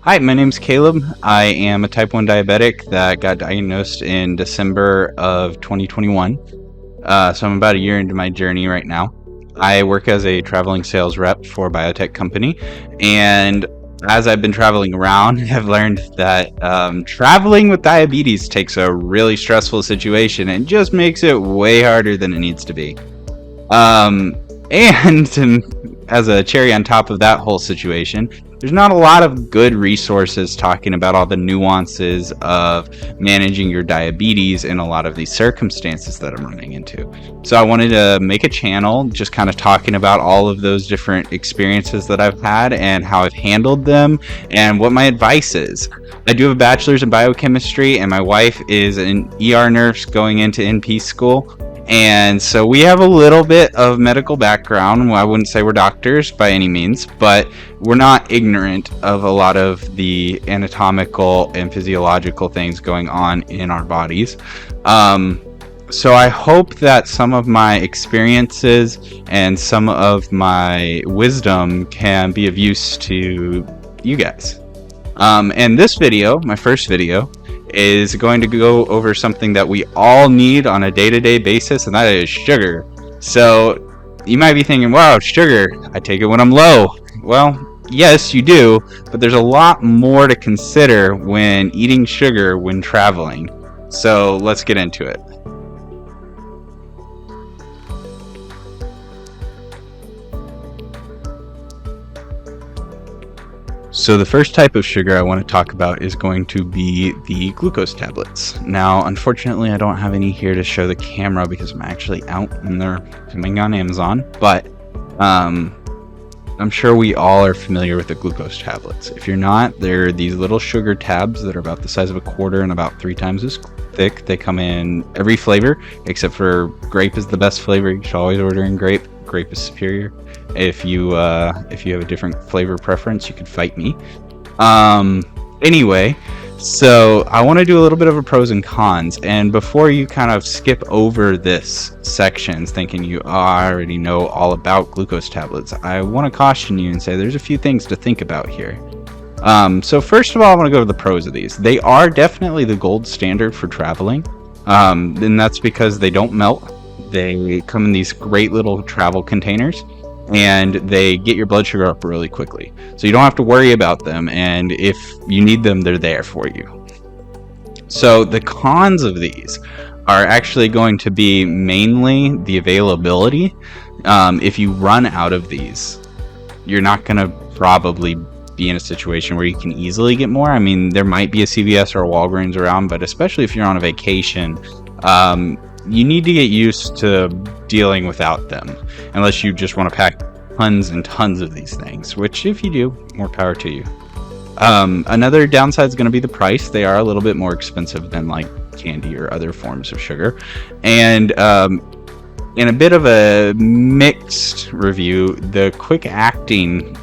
Hi, my name's Caleb. I am a type 1 diabetic that got diagnosed in December of 2021. So I'm about a year into my journey right now. I work as a traveling sales rep for a biotech company, and as I've been traveling around, I've learned that traveling with diabetes takes a really stressful situation and just makes it way harder than it needs to be. And as a cherry on top of that whole situation, there's not a lot of good resources talking about all the nuances of managing your diabetes in a lot of these circumstances that I'm running into. So I wanted to make a channel just kind of talking about all of those different experiences that I've had and how I've handled them and what my advice is. I do have a bachelor's in biochemistry, and my wife is an ER nurse going into NP school. And so we have a little bit of medical background. Well, I wouldn't say we're doctors by any means, but we're not ignorant of a lot of the anatomical and physiological things going on in our bodies. So I hope that some of my experiences and some of my wisdom can be of use to you guys. And this video, my first video, is going to go over something that we all need on a day-to-day basis, and that is sugar. So you might be thinking, wow, sugar, I take it when I'm low. Well, yes, you do, but there's a lot more to consider when eating sugar when traveling. So let's get into it. So the first type of sugar I want to talk about is going to be the glucose tablets. Now, unfortunately, I don't have any here to show the camera because I'm actually out and they're coming on Amazon, but I'm sure we all are familiar with the glucose tablets. If you're not, they're these little sugar tabs that are about the size of a quarter and about 3 times as thick. They come in every flavor except for grape is the best flavor. You should always order in grape. Grape is superior. If you have a different flavor preference, you could fight me. Anyway, so I want to do a little bit of a pros and cons, and before you kind of skip over this sections thinking you already know all about glucose tablets, I want to caution you and say there's a few things to think about here. So first of all, I want to go over the pros of these. They are definitely the gold standard for traveling, and that's because they don't melt. They come in these great little travel containers, and they get your blood sugar up really quickly. So you don't have to worry about them, and if you need them, they're there for you. So the cons of these are actually going to be mainly the availability. If you run out of these, you're not going to probably be in a situation where you can easily get more. I mean, there might be a CVS or a Walgreens around, but especially if you're on a vacation, you need to get used to dealing without them, unless you just want to pack tons and tons of these things, which if you do, more power to you. Another downside is going to be the price. They are a little bit more expensive than like candy or other forms of sugar. And in a bit of a mixed review, the quick acting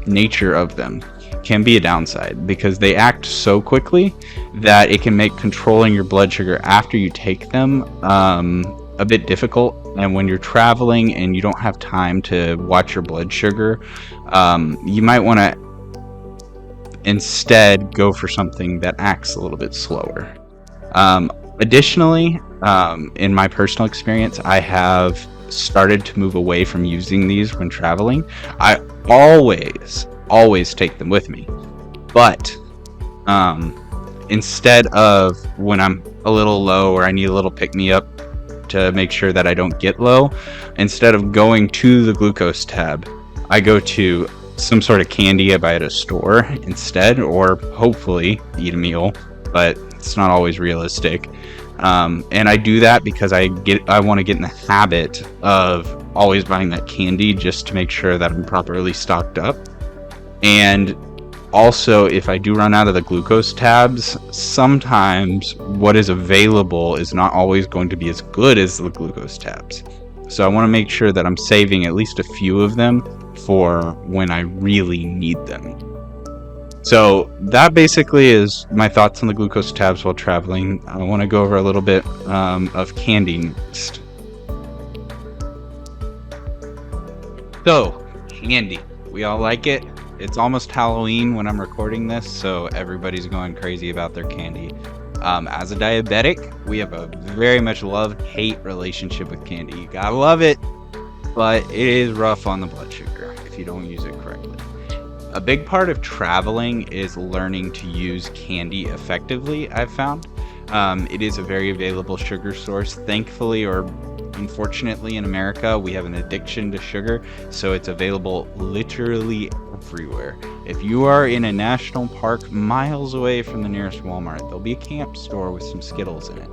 nature of them can be a downside because they act so quickly that it can make controlling your blood sugar after you take them a bit difficult. And when you're traveling and you don't have time to watch your blood sugar, you might want to instead go for something that acts a little bit slower. Additionally, in my personal experience, I have started to move away from using these when traveling. I always take them with me, but instead of when I'm a little low or I need a little pick-me-up to make sure that I don't get low, instead of going to the glucose tab, I go to some sort of candy I buy at a store instead, or hopefully eat a meal, but it's not always realistic. And I do that because I want to get in the habit of always buying that candy just to make sure that I'm properly stocked up. And also, if I do run out of the glucose tabs, sometimes what is available is not always going to be as good as the glucose tabs. So I want to make sure that I'm saving at least a few of them for when I really need them. So that basically is my thoughts on the glucose tabs while traveling. I want to go over a little bit of candy next. So, candy. We all like it. It's almost Halloween when I'm recording this, so everybody's going crazy about their candy. As a diabetic, we have a very much love-hate relationship with candy. You gotta love it, but it is rough on the blood sugar if you don't use it correctly. A big part of traveling is learning to use candy effectively, I've found. It is a very available sugar source. Thankfully, or unfortunately, in America, we have an addiction to sugar, so it's available literally everywhere. If you are in a national park miles away from the nearest Walmart, there'll be a camp store with some Skittles in it.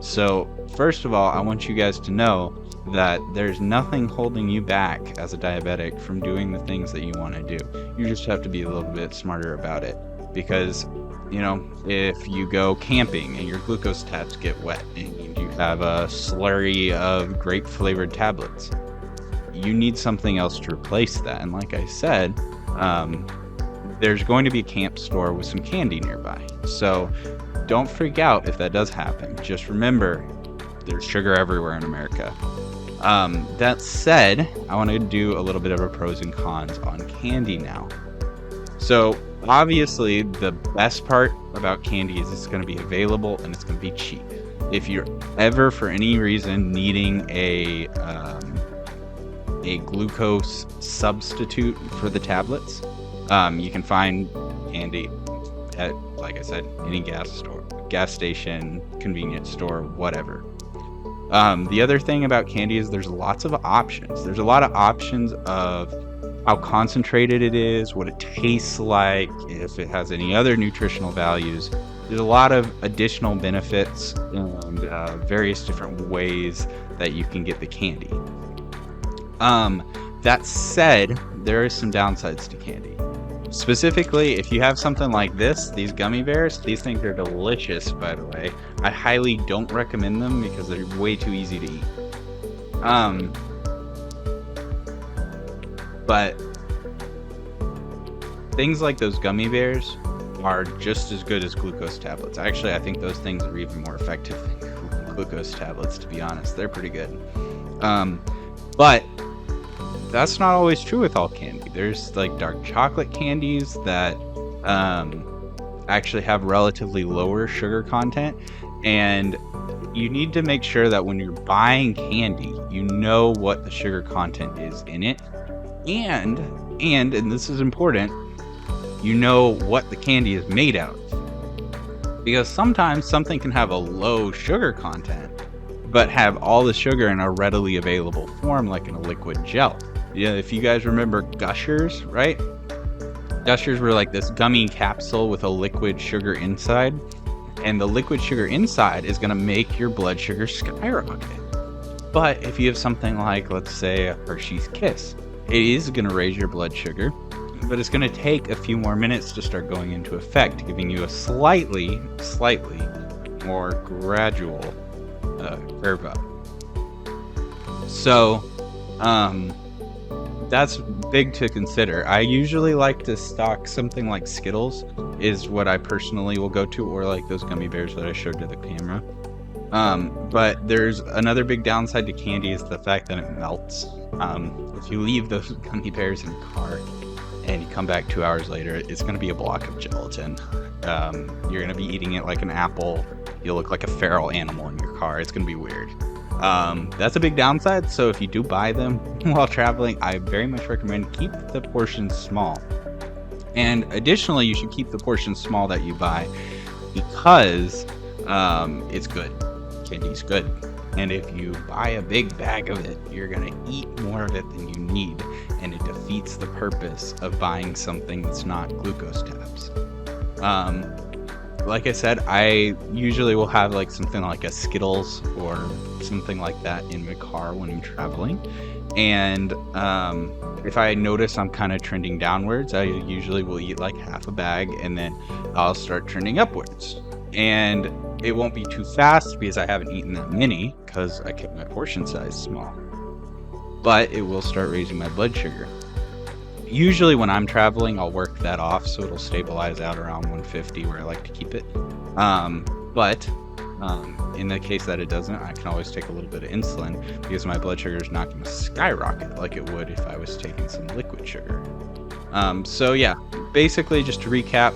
So, first of all, I want you guys to know that there's nothing holding you back as a diabetic from doing the things that you want to do. You just have to be a little bit smarter about it, because if you go camping and your glucose tabs get wet and you have a slurry of grape flavored tablets, you need something else to replace that. And like I said, there's going to be a camp store with some candy nearby. So don't freak out if that does happen. Just remember, there's sugar everywhere in America. That said, I want to do a little bit of a pros and cons on candy now. So obviously, the best part about candy is it's going to be available and it's going to be cheap. If you're ever, for any reason, needing a glucose substitute for the tablets, you can find candy at, like I said, any gas station, convenience store, whatever. The other thing about candy is there's lots of options. There's a lot of options of how concentrated it is, what it tastes like, if it has any other nutritional values. There's a lot of additional benefits and various different ways that you can get the candy. That said, there are some downsides to candy. Specifically, if you have something like this, these gummy bears, these things are delicious, by the way. I highly don't recommend them because they're way too easy to eat. But things like those gummy bears are just as good as glucose tablets. Actually, I think those things are even more effective than glucose tablets, to be honest. They're pretty good. But that's not always true with all candy. There's like dark chocolate candies that actually have relatively lower sugar content, and you need to make sure that when you're buying candy, you know what the sugar content is in it, and this is important, you know what the candy is made out of. Because sometimes something can have a low sugar content, but have all the sugar in a readily available form, like in a liquid gel. Yeah, if you guys remember Gushers, right? Gushers were like this gummy capsule with a liquid sugar inside, and the liquid sugar inside is going to make your blood sugar skyrocket. But if you have something like, let's say, a Hershey's Kiss, it is going to raise your blood sugar, but it's going to take a few more minutes to start going into effect, giving you a slightly more gradual curve up. So, that's big to consider. I usually like to stock something like Skittles, is what I personally will go to, or like those gummy bears that I showed to the camera. But there's another big downside to candy is the fact that it melts. If you leave those gummy bears in a car and you come back 2 hours later, it's going to be a block of gelatin. You're going to be eating it like an apple. You'll look like a feral animal in your car. It's going to be weird. That's a big downside, so if you do buy them while traveling, I very much recommend keep the portions small. And additionally, you should keep the portions small that you buy because it's good. Candy's good. And if you buy a big bag of it, you're going to eat more of it than you need, and it defeats the purpose of buying something that's not glucose tabs. Like I said, I usually will have like something like a Skittles or something like that in my car when I'm traveling. And if I notice I'm kind of trending downwards, I usually will eat like half a bag and then I'll start trending upwards. And it won't be too fast because I haven't eaten that many because I kept my portion size small. But it will start raising my blood sugar. Usually when I'm traveling, I'll work that off so it'll stabilize out around 150 where I like to keep it. But in the case that it doesn't, I can always take a little bit of insulin because my blood sugar is not going to skyrocket like it would if I was taking some liquid sugar. So yeah, basically just to recap,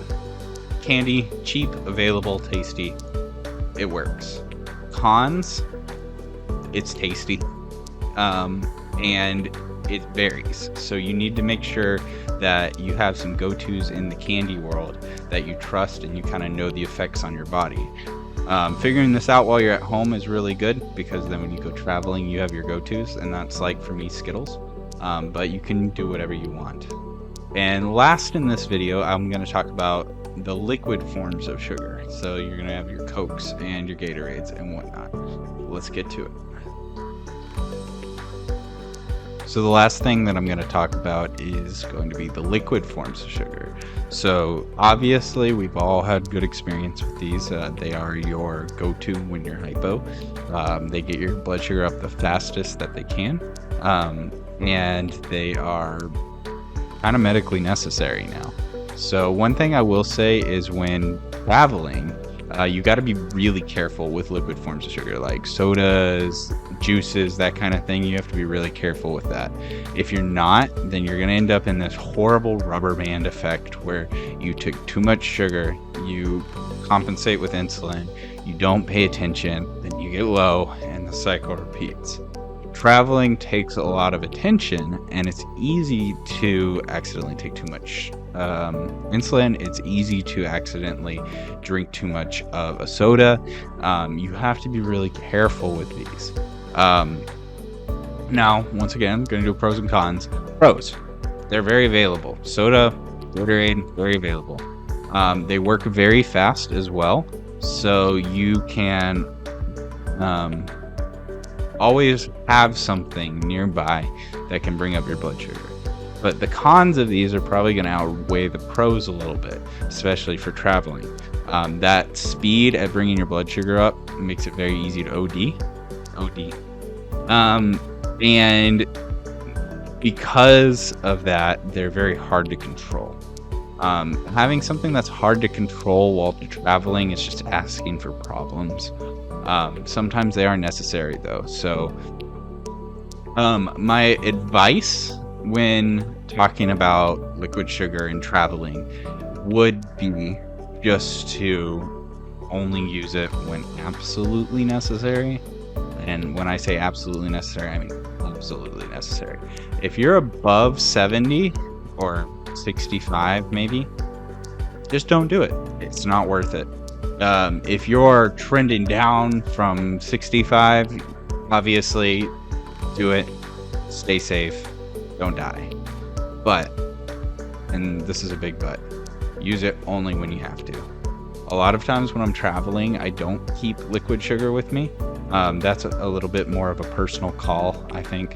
candy, cheap, available, tasty, it works. Cons, it's tasty, and it varies. So you need to make sure that you have some go-tos in the candy world that you trust and you kind of know the effects on your body. Figuring this out while you're at home is really good, because then when you go traveling, you have your go-tos, and that's like for me Skittles. But you can do whatever you want. And last in this video, I'm going to talk about the liquid forms of sugar. So you're going to have your Cokes and your Gatorades and whatnot. Let's get to it. So the last thing that I'm going to talk about is going to be the liquid forms of sugar. So obviously we've all had good experience with these. They are your go-to when you're hypo. They get your blood sugar up the fastest that they can. And they are kind of medically necessary now. So one thing I will say is when traveling, you got to be really careful with liquid forms of sugar, like sodas, juices, that kind of thing. You have to be really careful with that. If you're not, then you're going to end up in this horrible rubber band effect where you took too much sugar, you compensate with insulin, you don't pay attention, then you get low, and the cycle repeats. Traveling takes a lot of attention, and it's easy to accidentally take too much insulin. It's easy to accidentally drink too much of a soda. You have to be really careful with these. Now, once again, I'm going to do pros and cons. Pros, they're very available. Soda, Gatorade, very available. They work very fast as well, so you can always have something nearby that can bring up your blood sugar. But the cons of these are probably going to outweigh the pros a little bit, especially for traveling. That speed at bringing your blood sugar up makes it very easy to OD. And because of that, they're very hard to control. Having something that's hard to control while traveling is just asking for problems. Sometimes they are necessary though. So my advice when talking about liquid sugar and traveling would be just to only use it when absolutely necessary. And when I say absolutely necessary, I mean absolutely necessary. If you're above 70 or 65 maybe, just don't do it. It's not worth it. If you're trending down from 65, obviously do it. Stay safe. Don't die. But, and this is a big but, use it only when you have to. A lot of times when I'm traveling, I don't keep liquid sugar with me. That's a little bit more of a personal call, I think.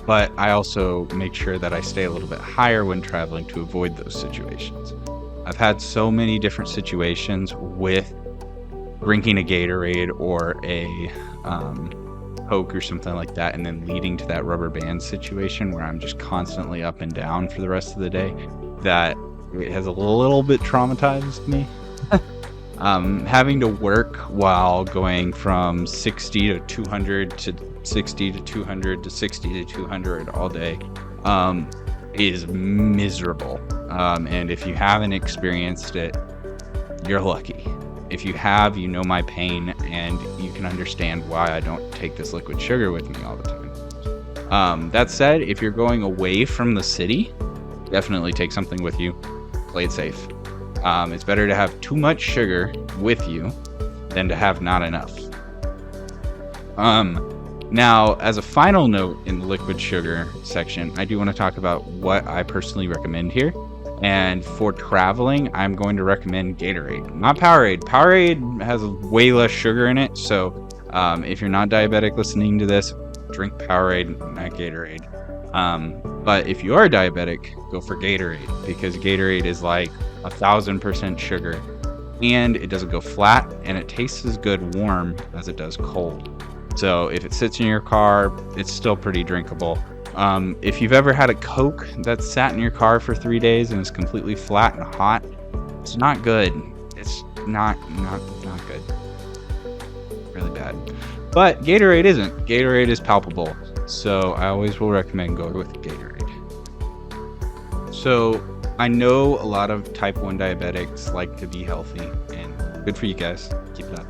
But I also make sure that I stay a little bit higher when traveling to avoid those situations. I've had so many different situations with drinking a Gatorade or a Coke or something like that, and then leading to that rubber band situation where I'm just constantly up and down for the rest of the day, that it has a little bit traumatized me. Having to work while going from 60 to 200 to 60 to 200 to 60 to 200 all day is miserable. And if you haven't experienced it, you're lucky. If you have, you know my pain, and you can understand why I don't take this liquid sugar with me all the time. That said, if you're going away from the city, definitely take something with you. Play it safe. It's better to have too much sugar with you than to have not enough. Now, as a final note in the liquid sugar section, I do want to talk about what I personally recommend here. And for traveling, I'm going to recommend Gatorade, not Powerade. Powerade has way less sugar in it, so if you're not diabetic listening to this, drink Powerade, not Gatorade. But if you are diabetic, go for Gatorade, because Gatorade is like 1,000% sugar, and it doesn't go flat, and it tastes as good warm as it does cold. So if it sits in your car, it's still pretty drinkable. If you've ever had a Coke that's sat in your car for 3 days and is completely flat and hot, it's not good. It's not good. Really bad. But Gatorade isn't. Gatorade is palpable. So I always will recommend going with Gatorade. So I know a lot of type 1 diabetics like to be healthy, and good for you guys. Keep it up.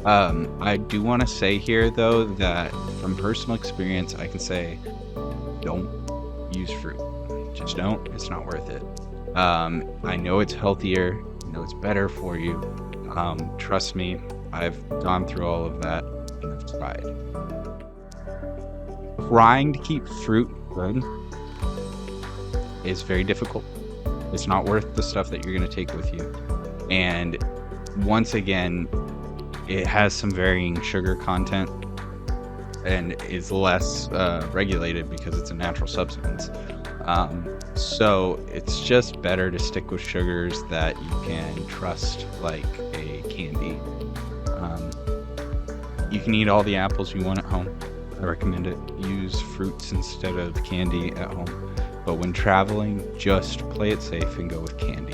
I do want to say here, though, that from personal experience, I can say don't use fruit. Just don't. It's not worth it. I know it's healthier. I know it's better for you. Trust me, I've gone through all of that and I've tried. Trying to keep fruit good is very difficult. It's not worth the stuff that you're going to take with you. And once again, it has some varying sugar content and is less regulated because it's a natural substance. So it's just better to stick with sugars that you can trust, like a candy. You can eat all the apples you want at home. I recommend it. Use fruits instead of candy at home. But when traveling, just play it safe and go with candy.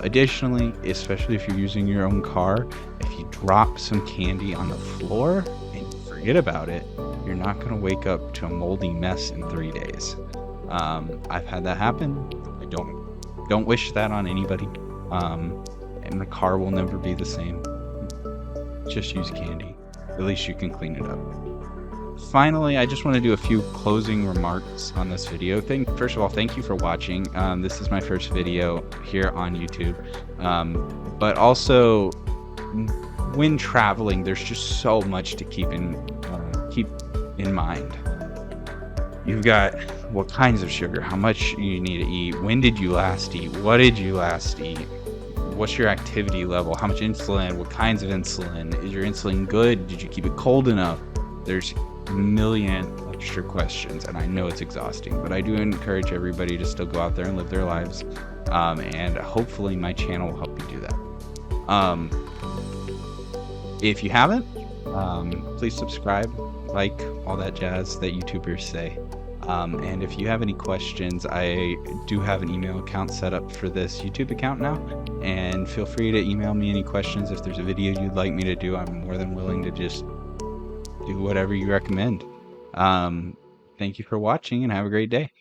Additionally, especially if you're using your own car, if you drop some candy on the floor and you forget about it, you're not going to wake up to a moldy mess in 3 days. I've had that happen. I don't wish that on anybody. And the car will never be the same. Just use candy. At least you can clean it up. Finally, I just want to do a few closing remarks on this video. First of all, thank you for watching. This is my first video here on YouTube. But also, when traveling, there's just so much to keep in mind. You've got what kinds of sugar, how much you need to eat, when did you last eat, what did you last eat, what's your activity level, how much insulin, what kinds of insulin, is your insulin good, did you keep it cold enough? There's a million extra questions, and I know it's exhausting, but I do encourage everybody to still go out there and live their lives, and hopefully my channel will help you do that. If you haven't, please subscribe, like, all that jazz that YouTubers say. And if you have any questions, I do have an email account set up for this YouTube account now, and feel free to email me any questions. If there's a video you'd like me to do, I'm more than willing to just do whatever you recommend. Thank you for watching and have a great day.